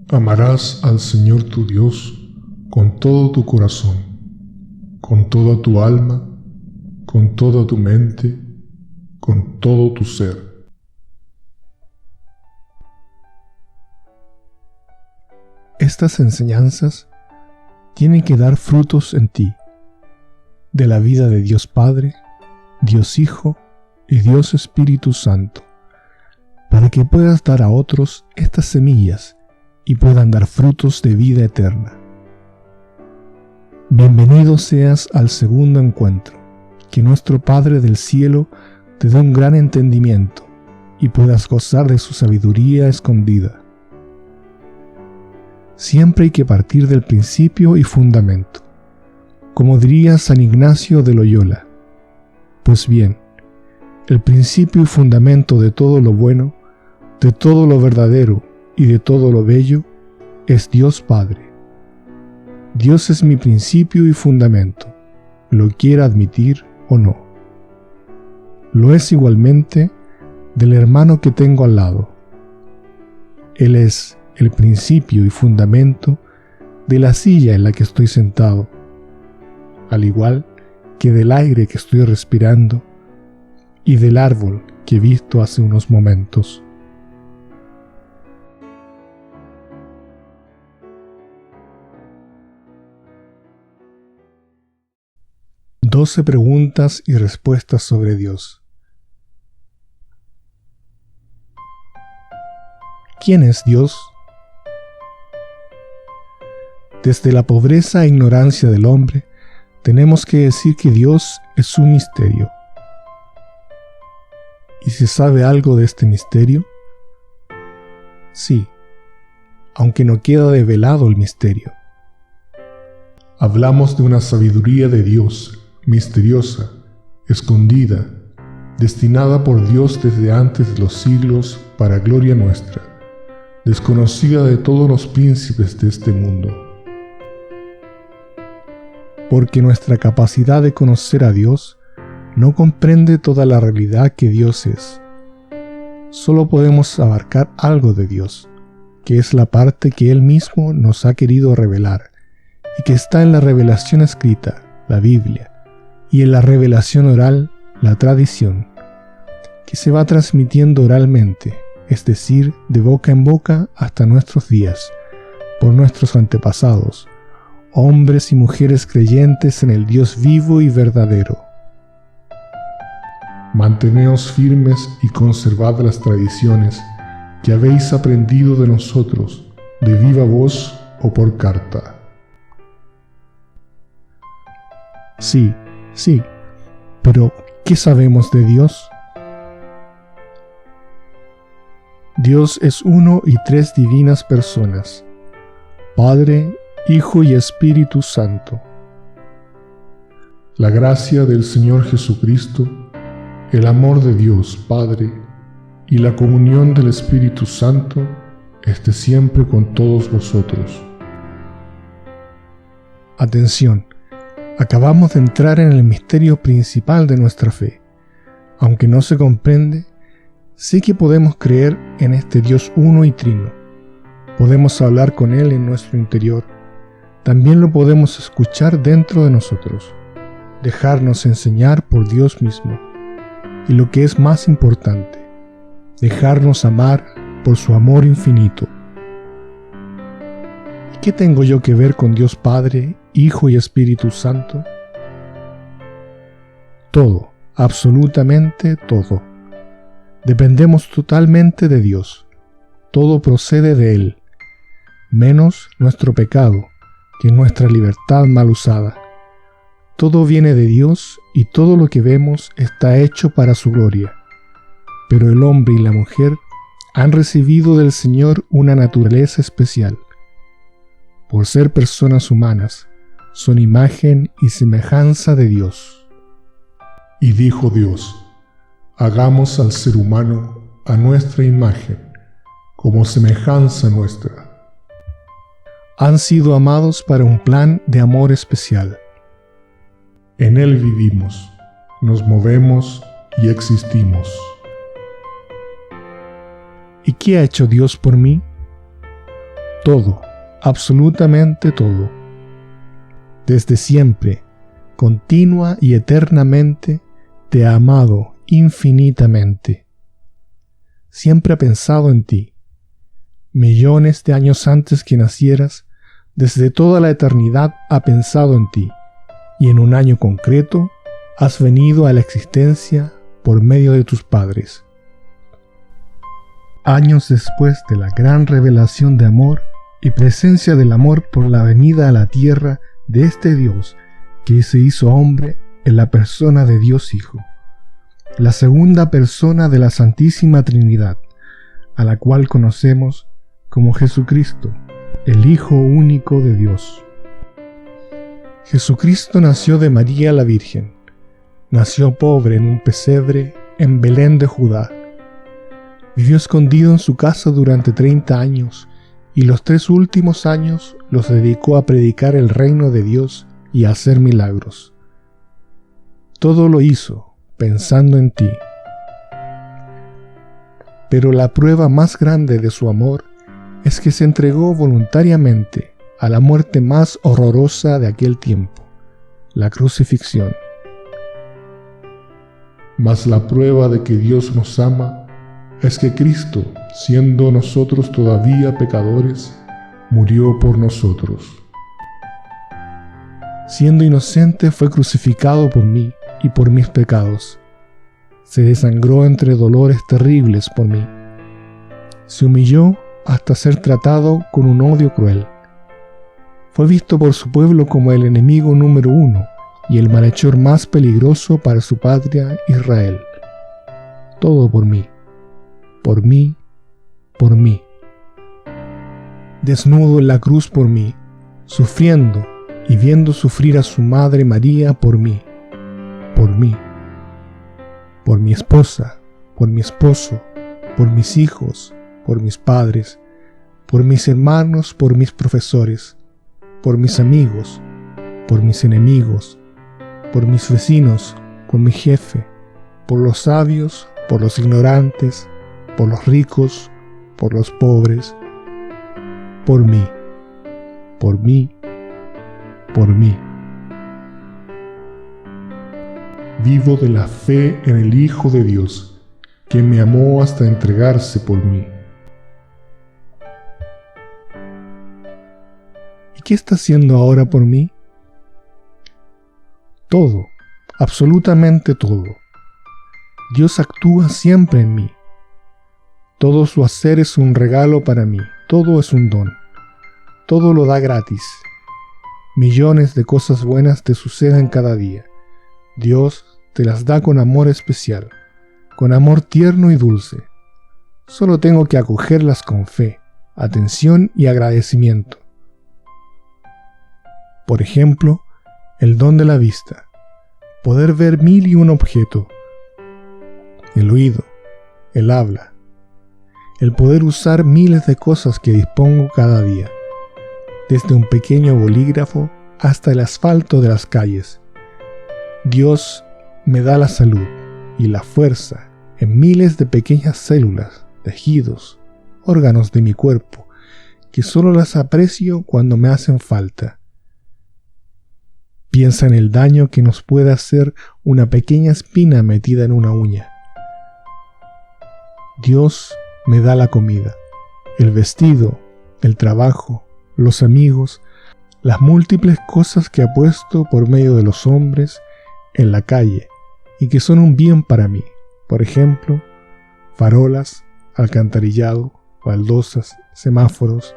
Amarás al Señor tu Dios con todo tu corazón, con toda tu alma, con toda tu mente, con todo tu ser. Estas enseñanzas tienen que dar frutos en ti, de la vida de Dios Padre, Dios Hijo y Dios Espíritu Santo, para que puedas dar a otros estas semillas y puedan dar frutos de vida eterna. Bienvenido seas al segundo encuentro, que nuestro Padre del cielo te dé un gran entendimiento y puedas gozar de su sabiduría escondida. Siempre hay que partir del principio y fundamento, como diría San Ignacio de Loyola. Pues bien, el principio y fundamento de todo lo bueno, de todo lo verdadero y de todo lo bello es Dios Padre. Dios es mi principio y fundamento, lo quiera admitir o no. Lo es igualmente del hermano que tengo al lado. Él es el principio y fundamento de la silla en la que estoy sentado, al igual que del aire que estoy respirando y del árbol que he visto hace unos momentos. Doce preguntas y respuestas sobre Dios. ¿Quién es Dios? Desde la pobreza e ignorancia del hombre, tenemos que decir que Dios es un misterio. ¿Y se sabe algo de este misterio? Sí, aunque no queda develado el misterio. Hablamos de una sabiduría de Dios, misteriosa, escondida, destinada por Dios desde antes de los siglos para gloria nuestra, desconocida de todos los príncipes de este mundo. Porque nuestra capacidad de conocer a Dios no comprende toda la realidad que Dios es. Solo podemos abarcar algo de Dios, que es la parte que Él mismo nos ha querido revelar, y que está en la revelación escrita, la Biblia, y en la revelación oral, la tradición, que se va transmitiendo oralmente, es decir, de boca en boca hasta nuestros días, por nuestros antepasados, hombres y mujeres creyentes en el Dios vivo y verdadero. Manteneos firmes y conservad las tradiciones que habéis aprendido de nosotros, de viva voz o por carta. Sí, pero ¿qué sabemos de Dios? Dios es uno y tres divinas personas, Padre, Hijo y Espíritu Santo. La gracia del Señor Jesucristo, el amor de Dios Padre y la comunión del Espíritu Santo esté siempre con todos vosotros. Atención, acabamos de entrar en el misterio principal de nuestra fe. Aunque no se comprende, sí que podemos creer en este Dios uno y trino. Podemos hablar con Él en nuestro interior. También lo podemos escuchar dentro de nosotros, dejarnos enseñar por Dios mismo. Y lo que es más importante, dejarnos amar por su amor infinito. ¿Y qué tengo yo que ver con Dios Padre, Hijo y Espíritu Santo? Todo, absolutamente todo. Dependemos totalmente de Dios. Todo procede de Él, menos nuestro pecado, que es nuestra libertad mal usada. Todo viene de Dios y todo lo que vemos está hecho para su gloria. Pero el hombre y la mujer han recibido del Señor una naturaleza especial. Por ser personas humanas, son imagen y semejanza de Dios. Y dijo Dios: hagamos al ser humano a nuestra imagen, como semejanza nuestra. Han sido amados para un plan de amor especial. En Él vivimos, nos movemos y existimos. ¿Y qué ha hecho Dios por mí? todo, absolutamente todo. Desde siempre, continua y eternamente, te ha amado infinitamente. Siempre ha pensado en ti. Millones de años antes que nacieras, desde toda la eternidad ha pensado en ti, y en un año concreto has venido a la existencia por medio de tus padres. Años después de la gran revelación de amor y presencia del amor por la venida a la tierra de este Dios que se hizo hombre en la persona de Dios Hijo, la segunda persona de la Santísima Trinidad, a la cual conocemos como Jesucristo, el Hijo único de Dios. Jesucristo nació de María la Virgen. Nació pobre en un pesebre en Belén de Judá. Vivió escondido en su casa durante 30 años y los 3 últimos años los dedicó a predicar el reino de Dios y a hacer milagros. Todo lo hizo pensando en ti. Pero la prueba más grande de su amor es que se entregó voluntariamente a la muerte más horrorosa de aquel tiempo, la crucifixión. Mas la prueba de que Dios nos ama es que Cristo, siendo nosotros todavía pecadores, murió por nosotros. Siendo inocente fue crucificado por mí y por mis pecados. Se desangró entre dolores terribles por mí. Se humilló hasta ser tratado con un odio cruel. Fue visto por su pueblo como el enemigo número 1 y el malhechor más peligroso para su patria Israel. Todo por mí, por mí, por mí. Desnudo en la cruz por mí, sufriendo y viendo sufrir a su madre María por mí, por mí, por mi esposa, por mi esposo, por mis hijos, por mis padres, por mis hermanos, por mis profesores, por mis amigos, por mis enemigos, por mis vecinos, por mi jefe, por los sabios, por los ignorantes, por los ricos, por los pobres, por mí, por mí, por mí. Vivo de la fe en el Hijo de Dios, que me amó hasta entregarse por mí. ¿Y qué está haciendo ahora por mí? Todo, absolutamente todo. Dios actúa siempre en mí. Todo su hacer es un regalo para mí, todo es un don. Todo lo da gratis. Millones de cosas buenas te suceden cada día. Dios te las da con amor especial, con amor tierno y dulce. Solo tengo que acogerlas con fe, atención y agradecimiento. Por ejemplo, el don de la vista, poder ver 1001 objetos, el oído, el habla, el poder usar miles de cosas que dispongo cada día, desde un pequeño bolígrafo hasta el asfalto de las calles. Dios me da la salud y la fuerza en miles de pequeñas células, tejidos, órganos de mi cuerpo, que solo las aprecio cuando me hacen falta. Piensa en el daño que nos puede hacer una pequeña espina metida en una uña. Dios me da la comida, el vestido, el trabajo, los amigos, las múltiples cosas que ha puesto por medio de los hombres en la calle y que son un bien para mí. Por ejemplo, farolas, alcantarillado, baldosas, semáforos,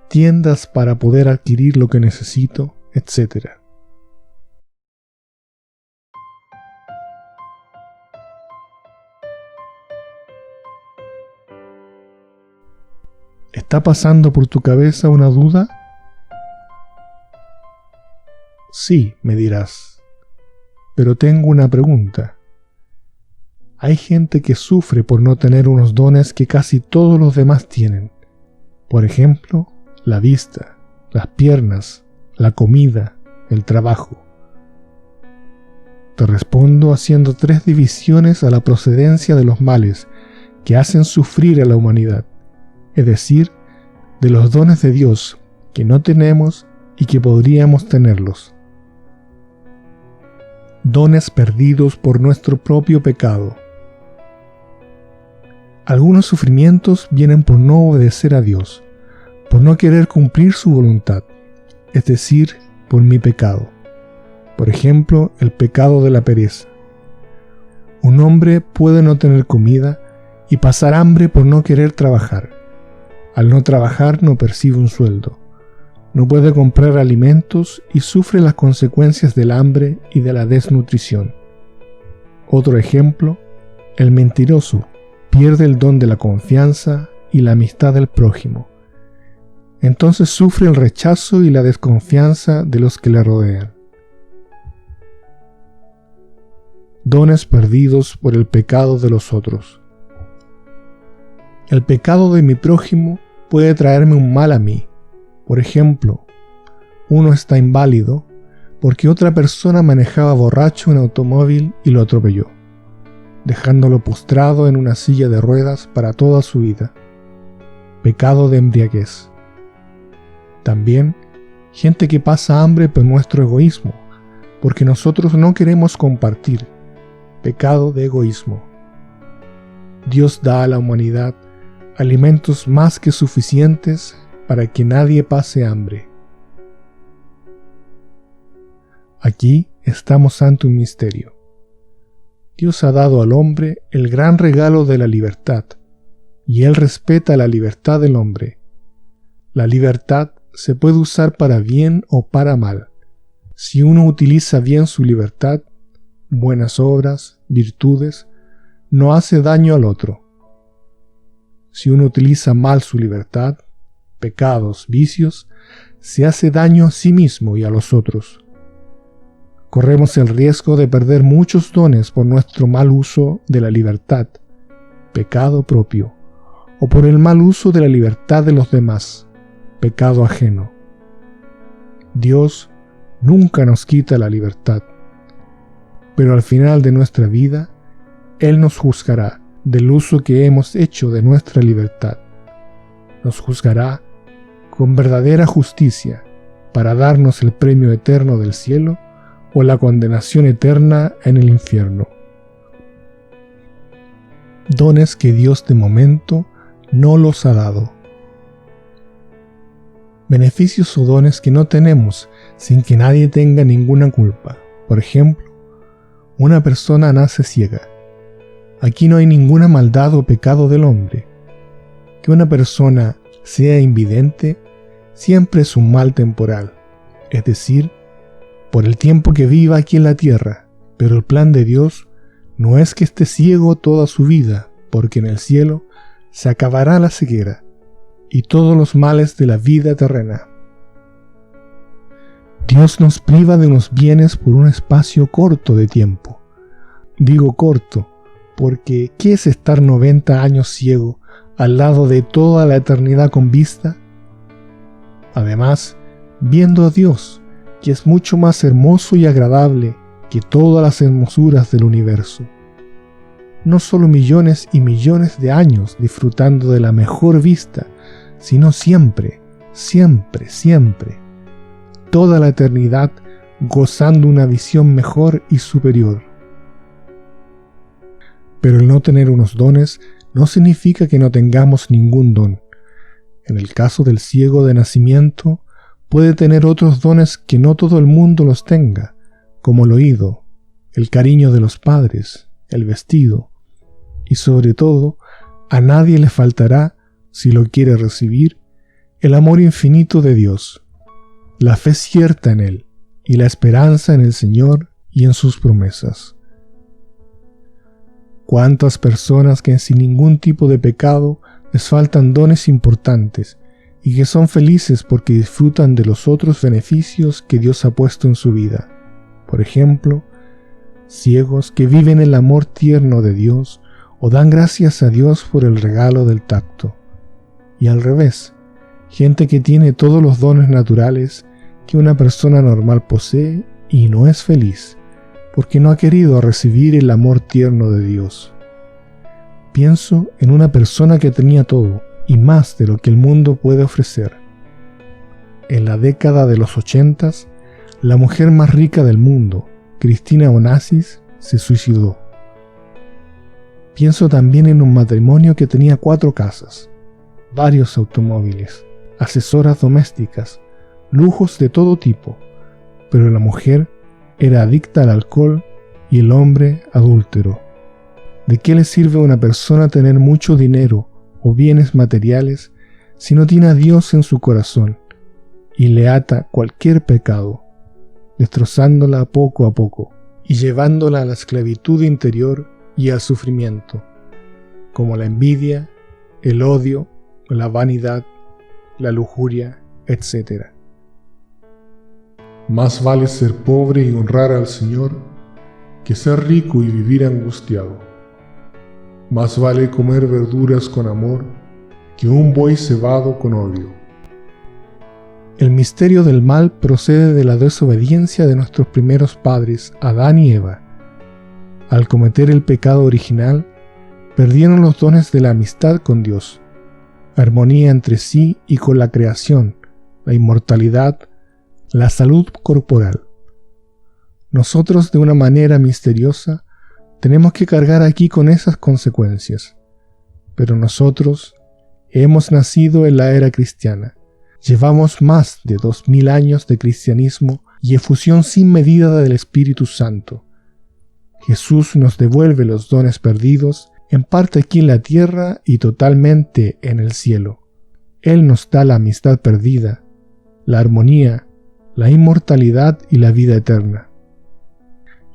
tiendas para poder adquirir lo que necesito, etc. ¿Está pasando por tu cabeza una duda? Sí, me dirás, pero tengo una pregunta. Hay gente que sufre por no tener unos dones que casi todos los demás tienen. Por ejemplo, la vista, las piernas, la comida, el trabajo. Te respondo haciendo 3 divisiones a la procedencia de los males que hacen sufrir a la humanidad, es decir, de los dones de Dios que no tenemos y que podríamos tenerlos. Dones perdidos por nuestro propio pecado. Algunos sufrimientos vienen por no obedecer a Dios, por no querer cumplir su voluntad, es decir, por mi pecado. Por ejemplo, el pecado de la pereza. Un hombre puede no tener comida y pasar hambre por no querer trabajar. Al no trabajar no percibe un sueldo. No puede comprar alimentos y sufre las consecuencias del hambre y de la desnutrición. Otro ejemplo, el mentiroso pierde el don de la confianza y la amistad del prójimo. Entonces sufre el rechazo y la desconfianza de los que le rodean. Dones perdidos por el pecado de los otros. El pecado de mi prójimo puede traerme un mal a mí. Por ejemplo, uno está inválido porque otra persona manejaba borracho un automóvil y lo atropelló, dejándolo postrado en una silla de ruedas para toda su vida. Pecado de embriaguez. También, gente que pasa hambre por nuestro egoísmo, porque nosotros no queremos compartir. Pecado de egoísmo. Dios da a la humanidad alimentos más que suficientes para que nadie pase hambre. Aquí estamos ante un misterio. Dios ha dado al hombre el gran regalo de la libertad, y Él respeta la libertad del hombre. La libertad se puede usar para bien o para mal. Si uno utiliza bien su libertad, buenas obras, virtudes, no hace daño al otro. Si uno utiliza mal su libertad, pecados, vicios, se hace daño a sí mismo y a los otros. Corremos el riesgo de perder muchos dones por nuestro mal uso de la libertad, pecado propio, o por el mal uso de la libertad de los demás, pecado ajeno. Dios nunca nos quita la libertad, pero al final de nuestra vida, Él nos juzgará del uso que hemos hecho de nuestra libertad. Nos juzgará con verdadera justicia para darnos el premio eterno del cielo o la condenación eterna en el infierno. Dones que Dios de momento no los ha dado. Beneficios o dones que no tenemos sin que nadie tenga ninguna culpa. Por ejemplo, una persona nace ciega. Aquí no hay ninguna maldad o pecado del hombre. Que una persona sea invidente siempre es un mal temporal, es decir, por el tiempo que viva aquí en la tierra, pero el plan de Dios no es que esté ciego toda su vida, porque en el cielo se acabará la ceguera y todos los males de la vida terrena. Dios nos priva de unos bienes por un espacio corto de tiempo. Digo corto, porque ¿qué es estar 90 años ciego al lado de toda la eternidad con vista? Además, viendo a Dios, que es mucho más hermoso y agradable que todas las hermosuras del universo. No solo millones y millones de años disfrutando de la mejor vista, sino siempre, siempre, siempre, toda la eternidad gozando una visión mejor y superior. Pero el no tener unos dones no significa que no tengamos ningún don. En el caso del ciego de nacimiento, puede tener otros dones que no todo el mundo los tenga, como el oído, el cariño de los padres, el vestido, y sobre todo, a nadie le faltará, si lo quiere recibir, el amor infinito de Dios, la fe cierta en Él y la esperanza en el Señor y en sus promesas. ¿Cuántas personas que sin ningún tipo de pecado les faltan dones importantes y que son felices porque disfrutan de los otros beneficios que Dios ha puesto en su vida? Por ejemplo, ciegos que viven el amor tierno de Dios o dan gracias a Dios por el regalo del tacto. Y al revés, gente que tiene todos los dones naturales que una persona normal posee y no es feliz, porque no ha querido recibir el amor tierno de Dios. Pienso en una persona que tenía todo, y más de lo que el mundo puede ofrecer. En la década de los 80, la mujer más rica del mundo, Christina Onassis, se suicidó. Pienso también en un matrimonio que tenía 4 casas, varios automóviles, asesoras domésticas, lujos de todo tipo, pero la mujer era adicta al alcohol y el hombre adúltero. ¿De qué le sirve a una persona tener mucho dinero o bienes materiales si no tiene a Dios en su corazón y le ata cualquier pecado, destrozándola poco a poco y llevándola a la esclavitud interior y al sufrimiento, como la envidia, el odio, la vanidad, la lujuria, etc.? Más vale ser pobre y honrar al Señor que ser rico y vivir angustiado. Más vale comer verduras con amor que un buey cebado con odio. El misterio del mal procede de la desobediencia de nuestros primeros padres, Adán y Eva. Al cometer el pecado original, perdieron los dones de la amistad con Dios, armonía entre sí y con la creación, la inmortalidad, la salud corporal. Nosotros, de una manera misteriosa, tenemos que cargar aquí con esas consecuencias. Pero nosotros hemos nacido en la era cristiana. Llevamos más de 2000 años de cristianismo y efusión sin medida del Espíritu Santo. Jesús nos devuelve los dones perdidos, en parte aquí en la tierra y totalmente en el cielo. Él nos da la amistad perdida, la armonía, la inmortalidad y la vida eterna.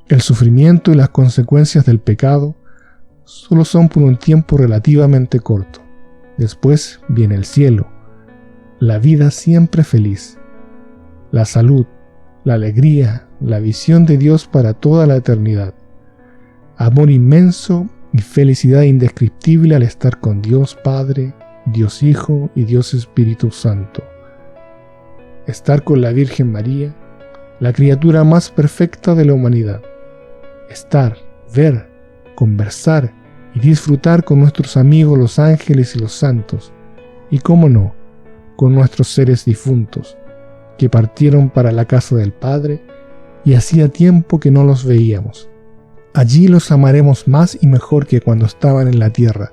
El sufrimiento y las consecuencias del pecado solo son por un tiempo relativamente corto. Después viene el cielo, la vida siempre feliz, la salud, la alegría, la visión de Dios para toda la eternidad, amor inmenso y felicidad indescriptible al estar con Dios Padre, Dios Hijo y Dios Espíritu Santo. Estar con la Virgen María, la criatura más perfecta de la humanidad. Estar, ver, conversar y disfrutar con nuestros amigos los ángeles y los santos, y cómo no, con nuestros seres difuntos, que partieron para la casa del Padre y hacía tiempo que no los veíamos. Allí los amaremos más y mejor que cuando estaban en la tierra,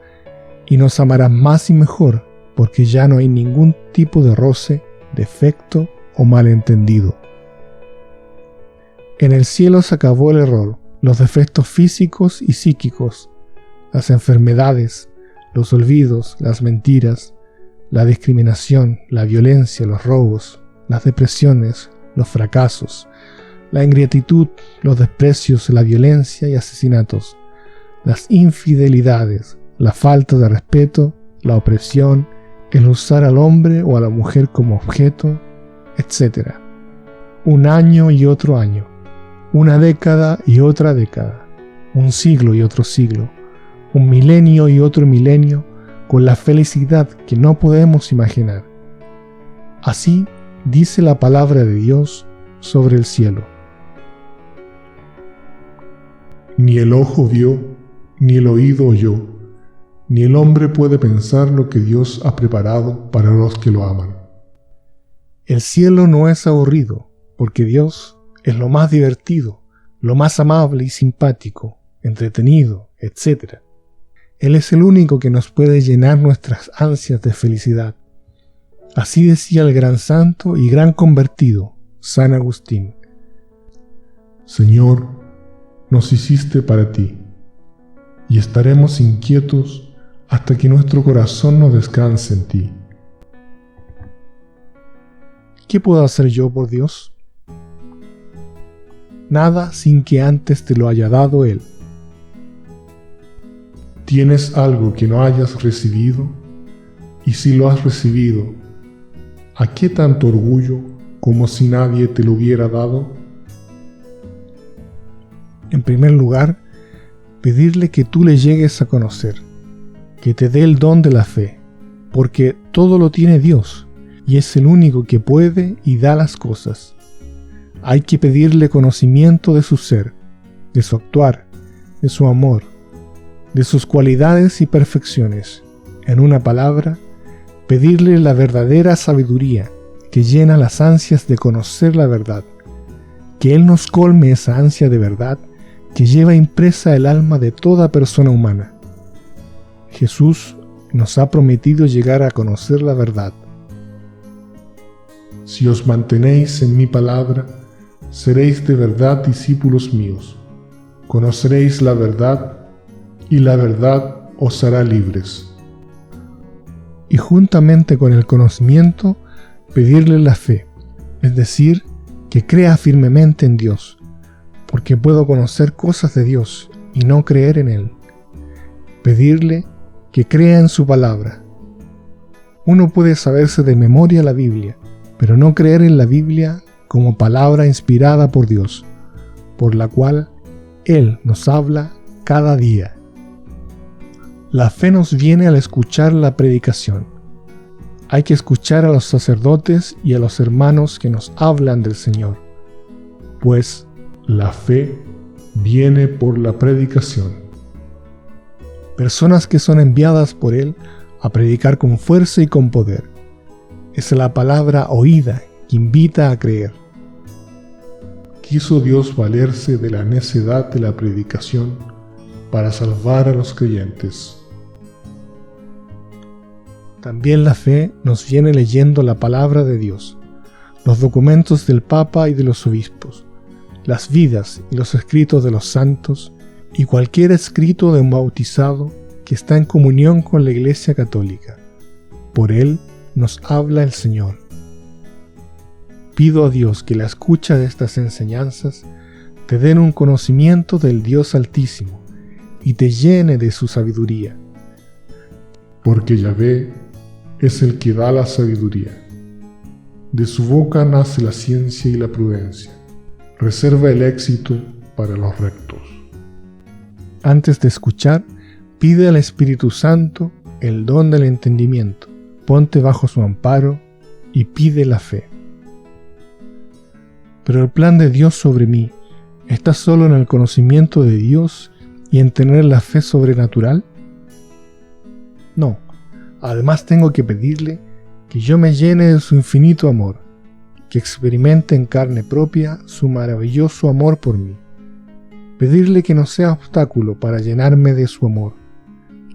y nos amarán más y mejor porque ya no hay ningún tipo de roce, defecto o malentendido. En el cielo se acabó el error, los defectos físicos y psíquicos, las enfermedades, los olvidos, las mentiras, la discriminación, la violencia, los robos, las depresiones, los fracasos, la ingratitud, los desprecios, la violencia y asesinatos, las infidelidades, la falta de respeto, la opresión, el usar al hombre o a la mujer como objeto, etc. Un año y otro año, una década y otra década, un siglo y otro siglo, un milenio y otro milenio, con la felicidad que no podemos imaginar. Así dice la palabra de Dios sobre el cielo. Ni el ojo vio, ni el oído oyó, ni el hombre puede pensar lo que Dios ha preparado para los que lo aman. El cielo no es aburrido, porque Dios es lo más divertido, lo más amable y simpático, entretenido, etc. Él es el único que nos puede llenar nuestras ansias de felicidad. Así decía el gran santo y gran convertido, San Agustín. Señor, nos hiciste para ti, y estaremos inquietos hasta que nuestro corazón no descanse en ti. ¿Qué puedo hacer yo por Dios? Nada sin que antes te lo haya dado Él. ¿Tienes algo que no hayas recibido? Y si lo has recibido, ¿a qué tanto orgullo como si nadie te lo hubiera dado? En primer lugar, pedirle que tú le llegues a conocer, que te dé el don de la fe, porque todo lo tiene Dios, y es el único que puede y da las cosas. Hay que pedirle conocimiento de su ser, de su actuar, de su amor, de sus cualidades y perfecciones. En una palabra, pedirle la verdadera sabiduría que llena las ansias de conocer la verdad, que Él nos colme esa ansia de verdad que lleva impresa el alma de toda persona humana. Jesús nos ha prometido llegar a conocer la verdad. Si os mantenéis en mi palabra, seréis de verdad discípulos míos. Conoceréis la verdad, y la verdad os hará libres. Y juntamente con el conocimiento, pedirle la fe, es decir, que crea firmemente en Dios, porque puedo conocer cosas de Dios y no creer en Él. Pedirle que crea en su palabra. Uno puede saberse de memoria la Biblia, pero no creer en la Biblia como palabra inspirada por Dios, por la cual Él nos habla cada día. La fe nos viene al escuchar la predicación. Hay que escuchar a los sacerdotes y a los hermanos que nos hablan del Señor, pues la fe viene por la predicación. Personas que son enviadas por Él a predicar con fuerza y con poder. Es la palabra oída que invita a creer. Quiso Dios valerse de la necedad de la predicación para salvar a los creyentes. También la fe nos viene leyendo la palabra de Dios, los documentos del Papa y de los obispos, las vidas y los escritos de los santos y cualquier escrito de un bautizado que está en comunión con la Iglesia Católica. Por él nos habla el Señor. Pido a Dios que la escucha de estas enseñanzas te den un conocimiento del Dios Altísimo y te llene de su sabiduría. Porque Yahvé es el que da la sabiduría. De su boca nace la ciencia y la prudencia. Reserva el éxito para los rectos. Antes de escuchar, pide al Espíritu Santo el don del entendimiento. Ponte bajo su amparo y pide la fe. Pero el plan de Dios sobre mí está solo en el conocimiento de Dios y en tener la fe sobrenatural. No, además tengo que pedirle que yo me llene de su infinito amor, que experimente en carne propia su maravilloso amor por mí. Pedirle que no sea obstáculo para llenarme de su amor,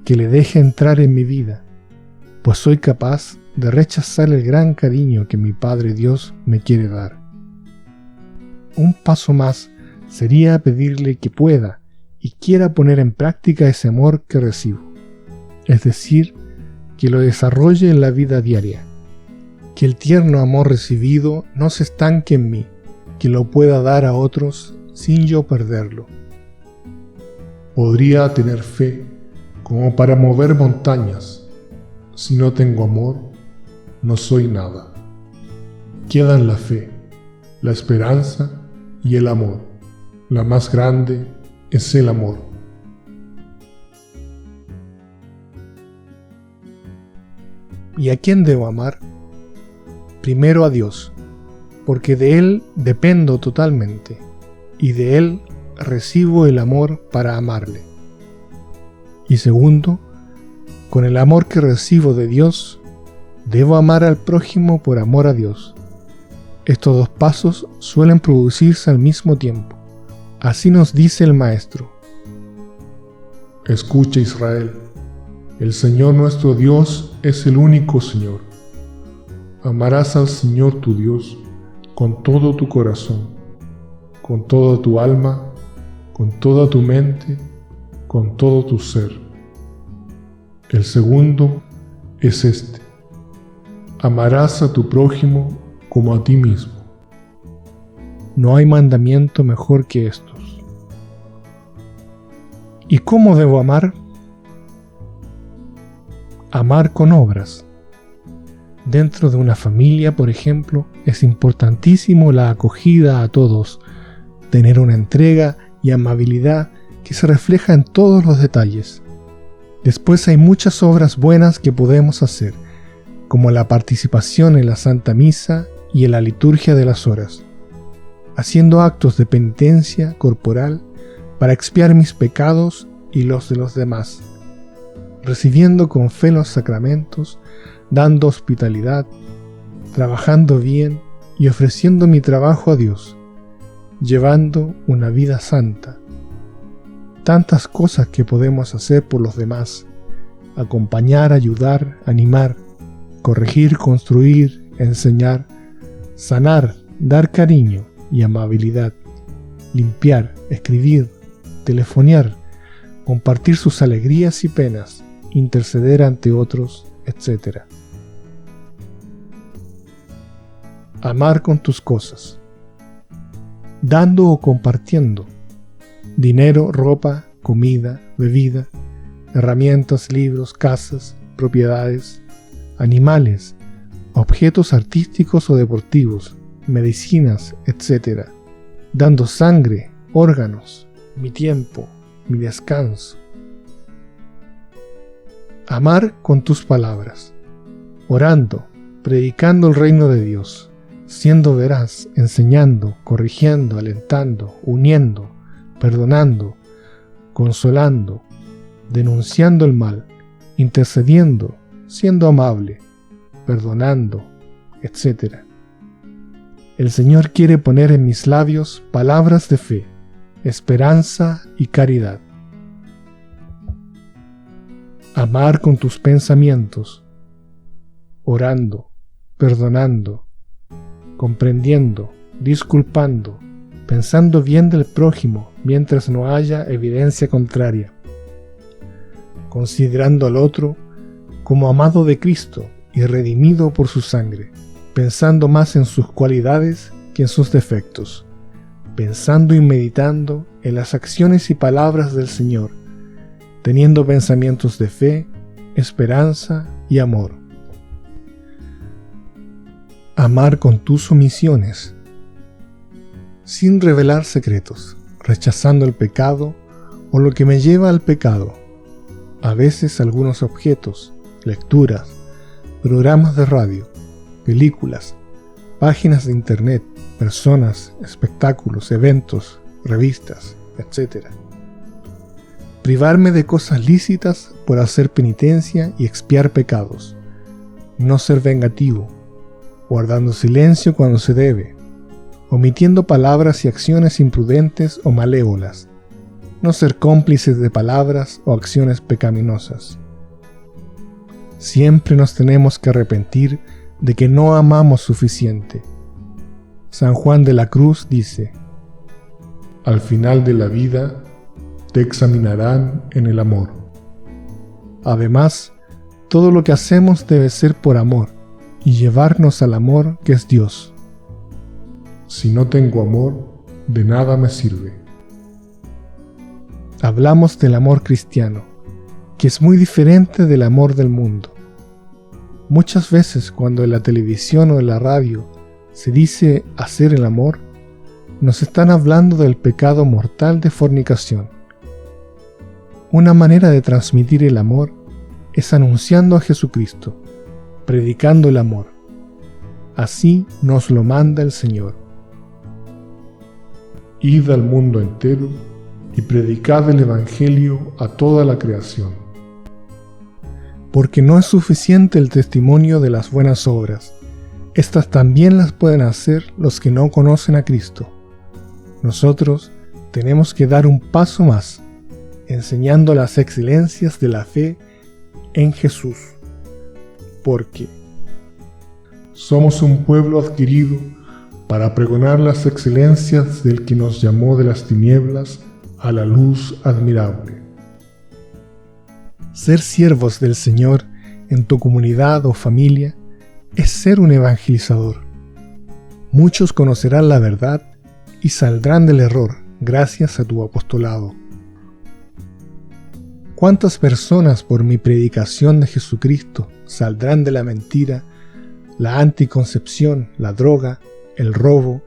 que le deje entrar en mi vida, pues soy capaz de rechazar el gran cariño que mi Padre Dios me quiere dar. Un paso más sería pedirle que pueda y quiera poner en práctica ese amor que recibo, es decir, que lo desarrolle en la vida diaria, que el tierno amor recibido no se estanque en mí, que lo pueda dar a otros sin yo perderlo. Podría tener fe como para mover montañas. Si no tengo amor, no soy nada. Quedan la fe, la esperanza y el amor. La más grande es el amor. ¿Y a quién debo amar? Primero a Dios, porque de Él dependo totalmente, y de Él recibo el amor para amarle. Y segundo, con el amor que recibo de Dios, debo amar al prójimo por amor a Dios. Estos dos pasos suelen producirse al mismo tiempo. Así nos dice el Maestro. Escucha, Israel, el Señor nuestro Dios es el único Señor. Amarás al Señor tu Dios con todo tu corazón, con toda tu alma, con toda tu mente, con todo tu ser. El segundo es este: amarás a tu prójimo como a ti mismo. No hay mandamiento mejor que estos. ¿Y cómo debo amar? Amar con obras. Dentro de una familia, por ejemplo, es importantísimo la acogida a todos, tener una entrega y amabilidad que se refleja en todos los detalles. Después hay muchas obras buenas que podemos hacer, como la participación en la Santa Misa y en la liturgia de las horas, haciendo actos de penitencia corporal para expiar mis pecados y los de los demás, recibiendo con fe los sacramentos, dando hospitalidad, trabajando bien y ofreciendo mi trabajo a Dios, llevando una vida santa. Tantas cosas que podemos hacer por los demás: acompañar, ayudar, animar, corregir, construir, enseñar, sanar, dar cariño y amabilidad, limpiar, escribir, telefonear, compartir sus alegrías y penas, interceder ante otros, etc. Amar con tus cosas, dando o compartiendo, dinero, ropa, comida, bebida, herramientas, libros, casas, propiedades, animales, objetos artísticos o deportivos, medicinas, etc. Dando sangre, órganos, mi tiempo, mi descanso. Amar con tus palabras, orando, predicando el reino de Dios, siendo veraz, enseñando, corrigiendo, alentando, uniendo, perdonando, consolando, denunciando el mal, intercediendo, siendo amable, perdonando, etc. El Señor quiere poner en mis labios palabras de fe, esperanza y caridad. Amar con tus pensamientos, orando, perdonando, comprendiendo, disculpando, pensando bien del prójimo mientras no haya evidencia contraria, considerando al otro como amado de Cristo y redimido por su sangre, pensando más en sus cualidades que en sus defectos, pensando y meditando en las acciones y palabras del Señor, teniendo pensamientos de fe, esperanza y amor. Amar con tus omisiones, sin revelar secretos, rechazando el pecado o lo que me lleva al pecado. A veces algunos objetos, lecturas, programas de radio, películas, páginas de internet, personas, espectáculos, eventos, revistas, etc. Privarme de cosas lícitas por hacer penitencia y expiar pecados. No ser vengativo, guardando silencio cuando se debe, omitiendo palabras y acciones imprudentes o malévolas. No ser cómplices de palabras o acciones pecaminosas. Siempre nos tenemos que arrepentir de que no amamos suficiente. San Juan de la Cruz dice: al final de la vida te examinarán en el amor. Además, todo lo que hacemos debe ser por amor y llevarnos al amor que es Dios. Si no tengo amor, de nada me sirve. Hablamos del amor cristiano, que es muy diferente del amor del mundo. Muchas veces cuando en la televisión o en la radio se dice hacer el amor, nos están hablando del pecado mortal de fornicación. Una manera de transmitir el amor es anunciando a Jesucristo, predicando el amor. Así nos lo manda el Señor. Id al mundo entero y predicad el Evangelio a toda la creación. Porque no es suficiente el testimonio de las buenas obras. Estas también las pueden hacer los que no conocen a Cristo. Nosotros tenemos que dar un paso más, enseñando las excelencias de la fe en Jesús. Porque somos un pueblo adquirido para pregonar las excelencias del que nos llamó de las tinieblas a la luz admirable. Ser siervos del Señor en tu comunidad o familia es ser un evangelizador. Muchos conocerán la verdad y saldrán del error gracias a tu apostolado. ¿Cuántas personas por mi predicación de Jesucristo saldrán de la mentira, la anticoncepción, la droga, el robo,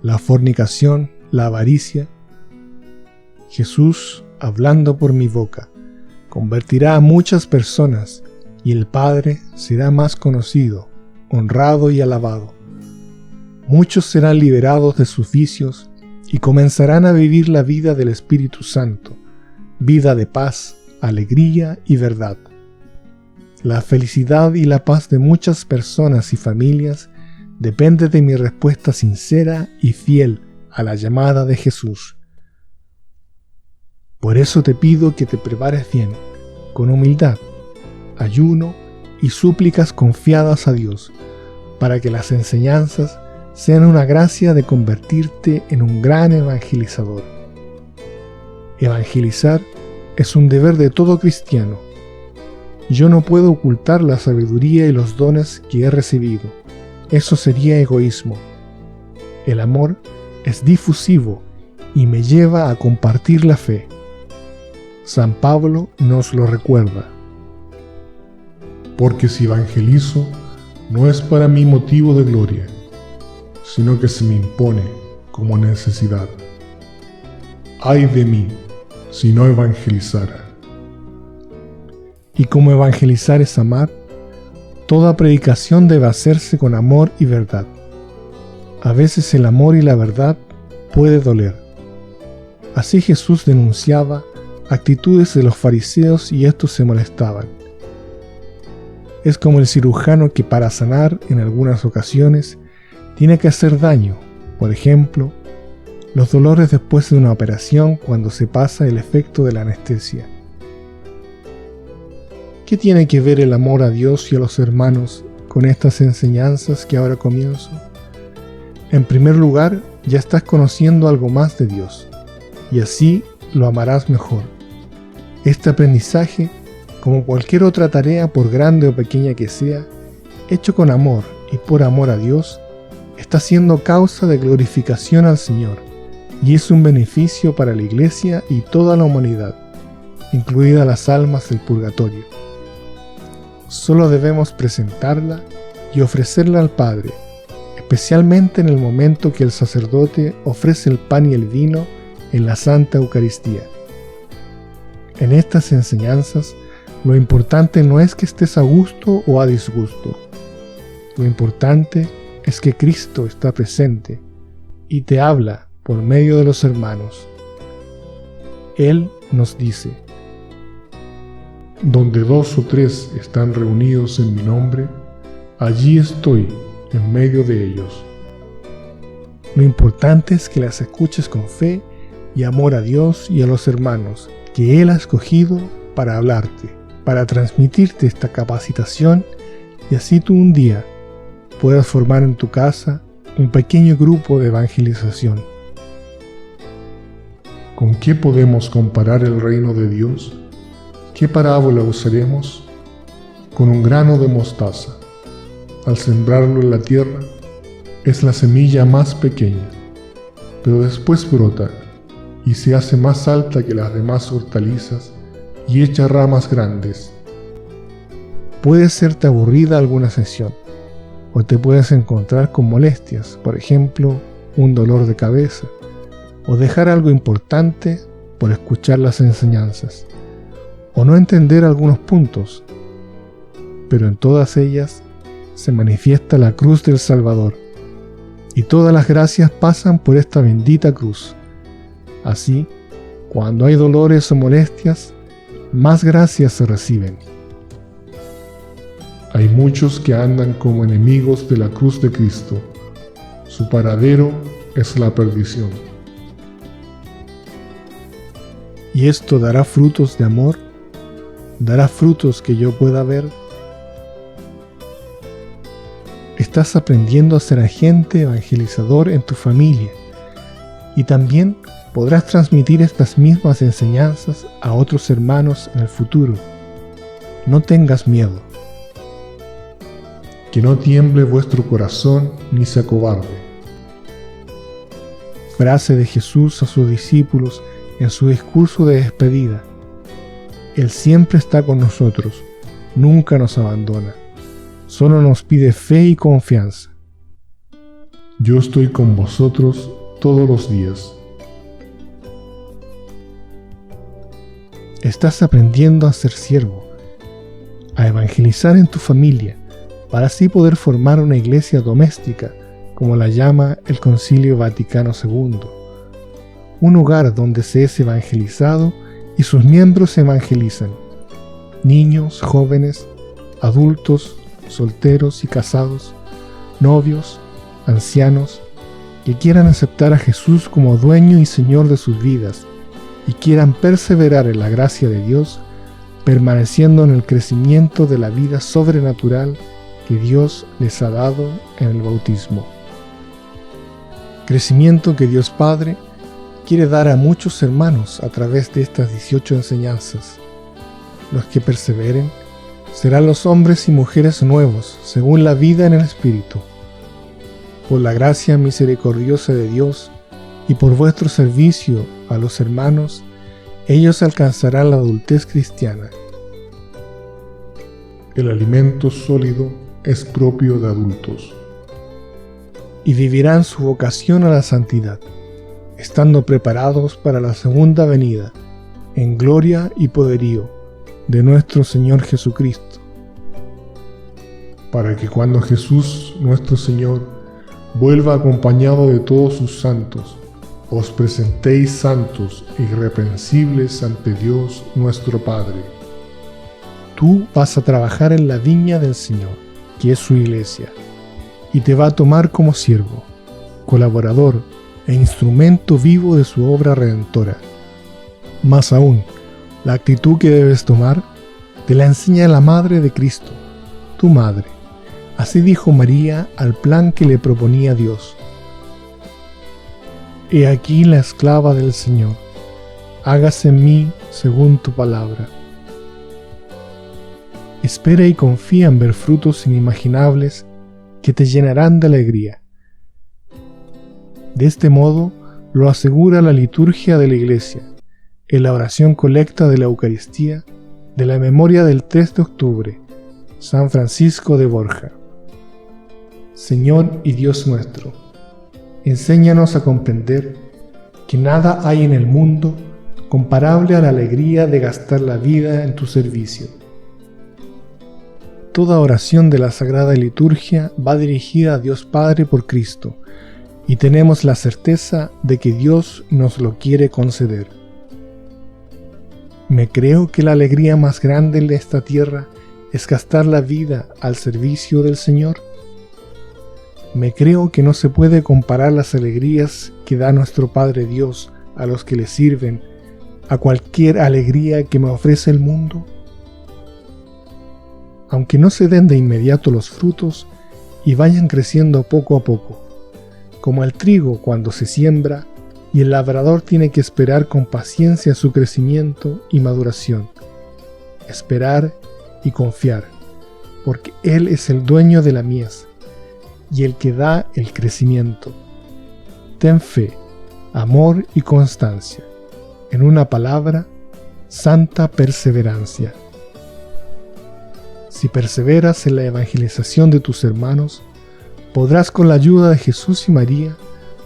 la fornicación, la avaricia? Jesús, hablando por mi boca, convertirá a muchas personas y el Padre será más conocido, honrado y alabado. Muchos serán liberados de sus vicios y comenzarán a vivir la vida del Espíritu Santo, vida de paz, alegría y verdad. La felicidad y la paz de muchas personas y familias depende de mi respuesta sincera y fiel a la llamada de Jesús. Por eso te pido que te prepares bien, con humildad, ayuno y súplicas confiadas a Dios, para que las enseñanzas sean una gracia de convertirte en un gran evangelizador. Evangelizar es un deber de todo cristiano. Yo no puedo ocultar la sabiduría y los dones que he recibido. Eso sería egoísmo. El amor es difusivo y me lleva a compartir la fe. San Pablo nos lo recuerda. Porque si evangelizo, no es para mí motivo de gloria, sino que se me impone como necesidad. ¡Ay de mí, si no evangelizara! Y como evangelizar es amar, toda predicación debe hacerse con amor y verdad. A veces el amor y la verdad puede doler. Así Jesús denunciaba actitudes de los fariseos y estos se molestaban. Es como el cirujano que para sanar en algunas ocasiones tiene que hacer daño, por ejemplo, los dolores después de una operación cuando se pasa el efecto de la anestesia. ¿Qué tiene que ver el amor a Dios y a los hermanos con estas enseñanzas que ahora comienzo? En primer lugar, ya estás conociendo algo más de Dios, y así lo amarás mejor. Este aprendizaje, como cualquier otra tarea, por grande o pequeña que sea, hecho con amor y por amor a Dios, está siendo causa de glorificación al Señor, y es un beneficio para la Iglesia y toda la humanidad, incluidas las almas del purgatorio. Solo debemos presentarla y ofrecerla al Padre, especialmente en el momento que el sacerdote ofrece el pan y el vino en la Santa Eucaristía. En estas enseñanzas, lo importante no es que estés a gusto o a disgusto. Lo importante es que Cristo está presente y te habla por medio de los hermanos. Él nos dice: donde 2 o 3 están reunidos en mi nombre, allí estoy en medio de ellos. Lo importante es que las escuches con fe y amor a Dios y a los hermanos que Él ha escogido para hablarte, para transmitirte esta capacitación, y así tú un día puedas formar en tu casa un pequeño grupo de evangelización. ¿Con qué podemos comparar el reino de Dios? ¿Qué parábola usaremos? Con un grano de mostaza. Al sembrarlo en la tierra, es la semilla más pequeña, pero después brota y se hace más alta que las demás hortalizas y echa ramas grandes. Puede serte aburrida alguna sesión, o te puedes encontrar con molestias, por ejemplo, un dolor de cabeza, o dejar algo importante por escuchar las enseñanzas, o no entender algunos puntos, pero en todas ellas se manifiesta la cruz del Salvador, y todas las gracias pasan por esta bendita cruz. Así, cuando hay dolores o molestias, más gracias se reciben. Hay muchos que andan como enemigos de la cruz de Cristo. Su paradero es la perdición. ¿Y esto dará frutos de amor? ¿Dará frutos que yo pueda ver? Estás aprendiendo a ser agente evangelizador en tu familia, y también podrás transmitir estas mismas enseñanzas a otros hermanos en el futuro. No tengas miedo. Que no tiemble vuestro corazón ni se acobarde. Frase de Jesús a sus discípulos en su discurso de despedida. Él siempre está con nosotros, nunca nos abandona, solo nos pide fe y confianza. Yo estoy con vosotros todos los días. Estás aprendiendo a ser siervo, a evangelizar en tu familia, para así poder formar una iglesia doméstica, como la llama el Concilio Vaticano II, un hogar donde se es evangelizado y sus miembros se evangelizan, niños, jóvenes, adultos, solteros y casados, novios, ancianos, que quieran aceptar a Jesús como dueño y Señor de sus vidas y quieran perseverar en la gracia de Dios, permaneciendo en el crecimiento de la vida sobrenatural que Dios les ha dado en el bautismo. Crecimiento que Dios Padre quiere dar a muchos hermanos a través de estas 18 enseñanzas. Los que perseveren serán los hombres y mujeres nuevos según la vida en el Espíritu. Por la gracia misericordiosa de Dios y por vuestro servicio a los hermanos, ellos alcanzarán la adultez cristiana. El alimento sólido es propio de adultos. Y vivirán su vocación a la santidad, estando preparados para la segunda venida, en gloria y poderío de nuestro Señor Jesucristo. Para que cuando Jesús, nuestro Señor, vuelva acompañado de todos sus santos, os presentéis santos e irreprensibles ante Dios nuestro Padre. Tú vas a trabajar en la viña del Señor, que es su iglesia, y te va a tomar como siervo, colaborador e instrumento vivo de su obra redentora. Más aún, la actitud que debes tomar te la enseña la Madre de Cristo, tu Madre. Así dijo María al plan que le proponía Dios. He aquí la esclava del Señor, hágase en mí según tu palabra. Espera y confía en ver frutos inimaginables que te llenarán de alegría. De este modo lo asegura la liturgia de la Iglesia, en la oración colecta de la Eucaristía de la memoria del 3 de octubre, San Francisco de Borja. Señor y Dios nuestro, enséñanos a comprender que nada hay en el mundo comparable a la alegría de gastar la vida en tu servicio. Toda oración de la Sagrada Liturgia va dirigida a Dios Padre por Cristo, y tenemos la certeza de que Dios nos lo quiere conceder. Me creo que la alegría más grande en esta tierra es gastar la vida al servicio del Señor. Me creo que no se puede comparar las alegrías que da nuestro Padre Dios a los que le sirven a cualquier alegría que me ofrece el mundo. Aunque no se den de inmediato los frutos y vayan creciendo poco a poco, como el trigo cuando se siembra y el labrador tiene que esperar con paciencia su crecimiento y maduración. Esperar y confiar, porque Él es el dueño de la mies y el que da el crecimiento. Ten fe, amor y constancia. En una palabra, santa perseverancia. Si perseveras en la evangelización de tus hermanos, podrás con la ayuda de Jesús y María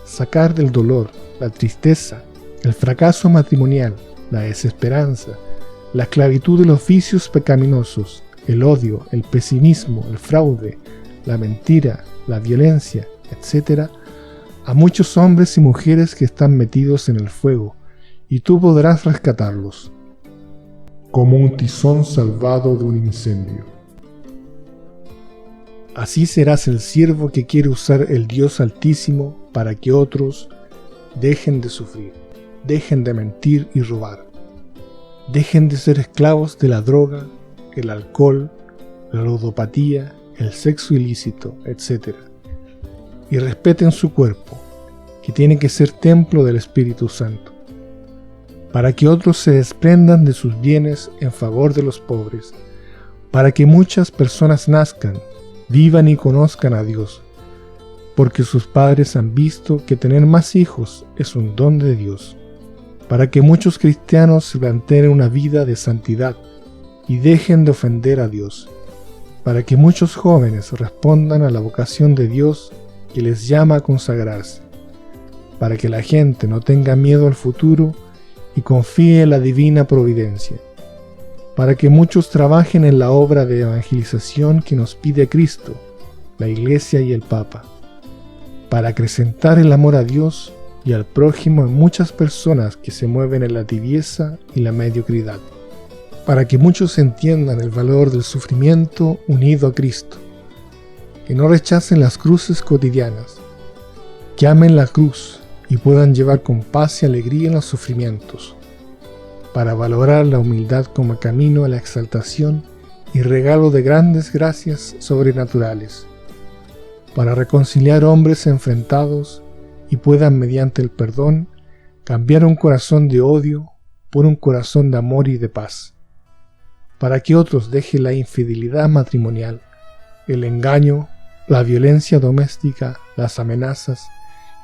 sacar del dolor, la tristeza, el fracaso matrimonial, la desesperanza, la esclavitud de los vicios pecaminosos, el odio, el pesimismo, el fraude, la mentira, la violencia, etc., a muchos hombres y mujeres que están metidos en el fuego, y tú podrás rescatarlos. Como un tizón salvado de un incendio. Así serás el siervo que quiere usar el Dios Altísimo para que otros dejen de sufrir, dejen de mentir y robar, dejen de ser esclavos de la droga, el alcohol, la ludopatía, el sexo ilícito, etc., y respeten su cuerpo, que tiene que ser templo del Espíritu Santo, para que otros se desprendan de sus bienes en favor de los pobres, para que muchas personas nazcan, vivan y conozcan a Dios, porque sus padres han visto que tener más hijos es un don de Dios, para que muchos cristianos se planteen una vida de santidad y dejen de ofender a Dios, para que muchos jóvenes respondan a la vocación de Dios que les llama a consagrarse, para que la gente no tenga miedo al futuro y confíe en la divina providencia, para que muchos trabajen en la obra de evangelización que nos pide Cristo, la Iglesia y el Papa, para acrecentar el amor a Dios y al prójimo en muchas personas que se mueven en la tibieza y la mediocridad. para que muchos entiendan el valor del sufrimiento unido a Cristo, que no rechacen las cruces cotidianas, que amen la cruz y puedan llevar con paz y alegría los sufrimientos, para valorar la humildad como camino a la exaltación y regalo de grandes gracias sobrenaturales, para reconciliar hombres enfrentados y puedan mediante el perdón cambiar un corazón de odio por un corazón de amor y de paz, para que otros dejen la infidelidad matrimonial, el engaño, la violencia doméstica, las amenazas,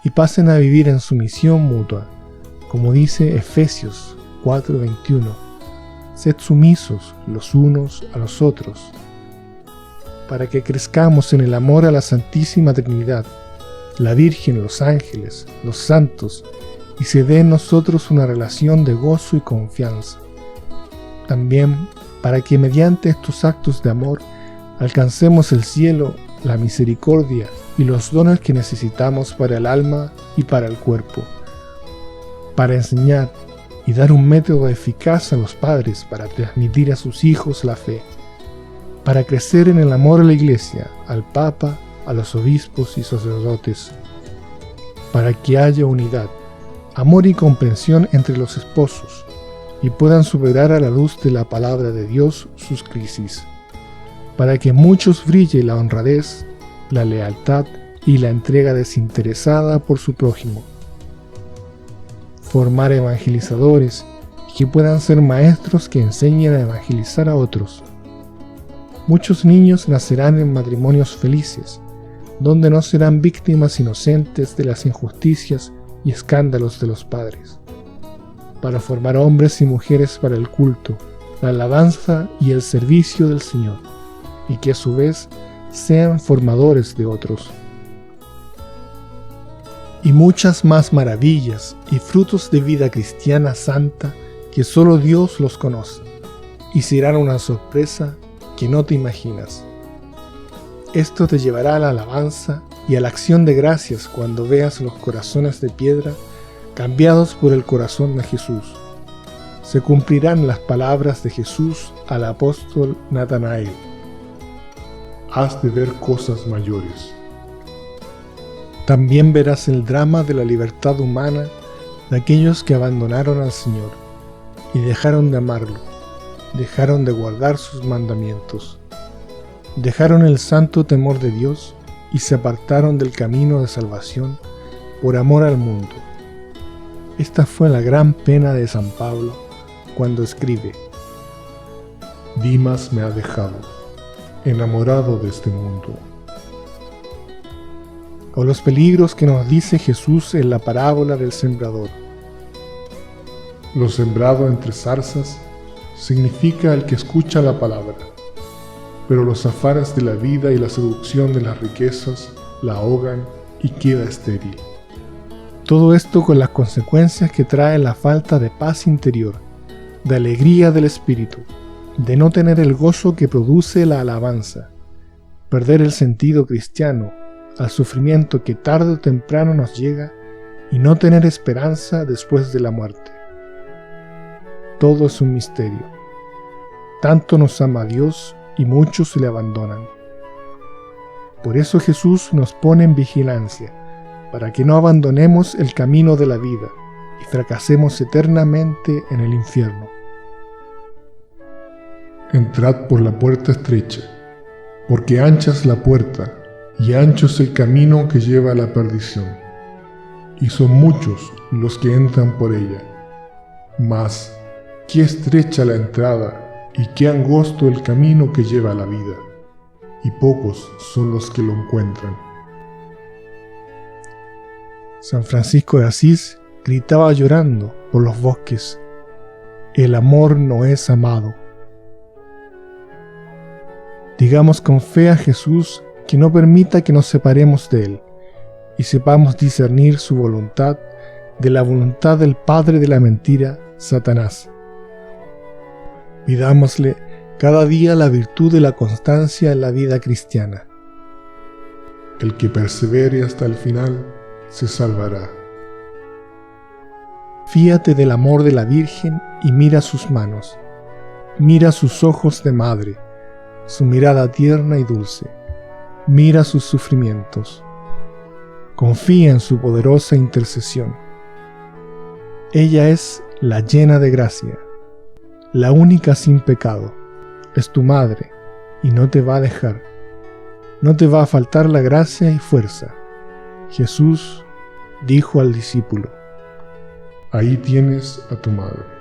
y pasen a vivir en sumisión mutua, como dice Efesios 4:21, sed sumisos los unos a los otros, para que crezcamos en el amor a la Santísima Trinidad, la Virgen, los ángeles, los santos, y se dé en nosotros una relación de gozo y confianza. También para que mediante estos actos de amor alcancemos el cielo, la misericordia y los dones que necesitamos para el alma y para el cuerpo, para enseñar y dar un método eficaz a los padres para transmitir a sus hijos la fe, para crecer en el amor a la Iglesia, al Papa, a los obispos y sacerdotes, para que haya unidad, amor y comprensión entre los esposos, y puedan superar a la luz de la palabra de Dios sus crisis, para que en muchos brille la honradez, la lealtad y la entrega desinteresada por su prójimo. Formar evangelizadores que puedan ser maestros que enseñen a evangelizar a otros. Muchos niños nacerán en matrimonios felices, donde no serán víctimas inocentes de las injusticias y escándalos de los padres, para formar hombres y mujeres para el culto, la alabanza y el servicio del Señor, y que a su vez sean formadores de otros. Y muchas más maravillas y frutos de vida cristiana santa que solo Dios los conoce, y serán una sorpresa que no te imaginas. Esto te llevará a la alabanza y a la acción de gracias cuando veas los corazones de piedra cambiados por el corazón de Jesús. Se cumplirán las palabras de Jesús al apóstol Natanael: has de ver cosas mayores. También verás el drama de la libertad humana de aquellos que abandonaron al Señor y dejaron de amarlo, dejaron de guardar sus mandamientos, dejaron el santo temor de Dios y se apartaron del camino de salvación por amor al mundo. Esta fue la gran pena de San Pablo cuando escribe: Dimas me ha dejado, enamorado de este mundo. O los peligros que nos dice Jesús en la parábola del sembrador. Lo sembrado entre zarzas significa el que escucha la palabra, pero los afanes de la vida y la seducción de las riquezas la ahogan y queda estéril. Todo esto con las consecuencias que trae la falta de paz interior, de alegría del espíritu, de no tener el gozo que produce la alabanza, perder el sentido cristiano, al sufrimiento que tarde o temprano nos llega y no tener esperanza después de la muerte. Todo es un misterio. Tanto nos ama Dios y muchos le abandonan. Por eso Jesús nos pone en vigilancia, para que no abandonemos el camino de la vida y fracasemos eternamente en el infierno. Entrad por la puerta estrecha, porque ancha es la puerta y ancho es el camino que lleva a la perdición, y son muchos los que entran por ella. Mas, qué estrecha la entrada y qué angosto el camino que lleva a la vida, y pocos son los que lo encuentran. San Francisco de Asís gritaba llorando por los bosques: el amor no es amado. Digamos con fe a Jesús que no permita que nos separemos de Él y sepamos discernir su voluntad de la voluntad del padre de la mentira, Satanás. Pidámosle cada día la virtud de la constancia en la vida cristiana. El que persevere hasta el final se salvará. Fíate del amor de la Virgen y mira sus manos. Mira sus ojos de madre, su mirada tierna y dulce. Mira sus sufrimientos. Confía en su poderosa intercesión. Ella es la llena de gracia, la única sin pecado. Es tu madre y no te va a dejar. No te va a faltar la gracia y fuerza. Jesús dijo al discípulo: ahí tienes a tu madre.